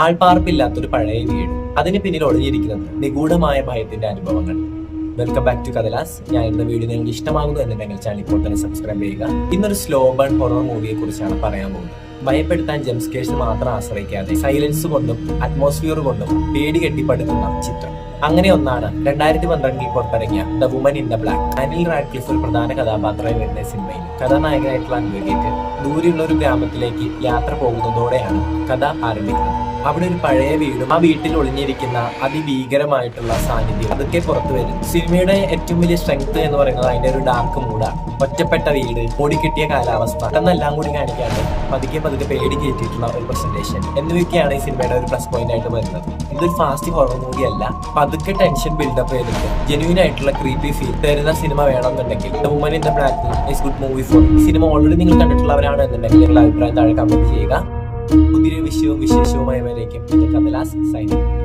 ആൾപ്പാർപ്പില്ലാത്തൊരു പഴയ വീട്, അതിന് പിന്നിൽ ഒളിഞ്ഞിരിക്കുന്നത് നിഗൂഢമായ ഭയത്തിന്റെ അനുഭവങ്ങൾ. Welcome back to Kathalas. ഞാൻ ഇന്ന് വീഡിയോ നിങ്ങൾക്ക് ഇഷ്ടമാകുന്നു എന്നുണ്ടെങ്കിൽ ചാനൽ ഇപ്പോൾ തന്നെ സബ്സ്ക്രൈബ് ചെയ്യുക. ഇന്നൊരു സ്ലോ ബേൺ ഹൊറർ മൂവിയെ കുറിച്ചാണ് പറയാൻ പോകുന്നത്. ഭയപ്പെടുത്താൻ ജംസ്കേഴ്സ് മാത്രം ആശ്രയിക്കാതെ സൈലൻസ് കൊണ്ടും അറ്റ്മോസ്ഫിയർ കൊണ്ടും പേടി കെട്ടിപ്പടുക്കുന്ന ചിത്രം. അങ്ങനെ ഒന്നാണ് 2012 പുറത്തിറങ്ങിയ the woman in the black. Daniel Radcliffe ഒരു പ്രധാന കഥാപാത്രമായി വരുന്ന സിനിമയിൽ കഥാനായകനായിട്ടുള്ള അഡ്വക്കേറ്റ് ദൂരെയുള്ള ഒരു ഗ്രാമത്തിലേക്ക് യാത്ര പോകുന്നതോടെയാണ് കഥ ആരംഭിക്കുന്നത്. അവിടെ ഒരു പഴയ വീടും ആ വീട്ടിൽ ഒളിഞ്ഞിരിക്കുന്ന അതിഭീകരമായിട്ടുള്ള സാന്നിധ്യം അതൊക്കെ പുറത്തു വരും. സിനിമയുടെ ഏറ്റവും വലിയ സ്ട്രെങ്ത് എന്ന് പറയുന്നത് അതിന്റെ ഒരു ഡാർക്ക് മൂഡാണ്. ഒറ്റപ്പെട്ട വീട്, ഓടിക്കിട്ടിയ കാലാവസ്ഥ, എന്നെല്ലാം കൂടി കാണിക്കാണ്ട് പതുക്കെ പേടി കയറ്റിയിട്ടുള്ള ഒരു പ്രസന്റേഷൻ എന്നിവയൊക്കെയാണ് ഈ സിനിമയുടെ ഒരു പ്ലസ് പോയിന്റ് ആയിട്ട് വരുന്നത്. ഇതൊരു ഫാസ്റ്റ് ഹൊറർ മൂവി അല്ല. പതുക്കെ ടെൻഷൻ ബിൽഡപ്പ് ചെയ്തിട്ട് ജെന്യൂൻ ആയിട്ടുള്ള ക്രീപ്പി ഫീൽ തരുന്ന സിനിമ വേണമെന്നുണ്ടെങ്കിൽ the woman in the black is good movie for. ഈ സിനിമ ഓൾറെഡി നിങ്ങൾ കണ്ടിട്ടുള്ളവരാണ് എന്നുണ്ടെങ്കിൽ നിങ്ങളുടെ അഭിപ്രായം താഴെ കമന്റ് ചെയ്യുക. പുതിയൊരു വിഷയവും വിശേഷവുമായി വരേക്കും കഥലാസ് സൈനിങ്.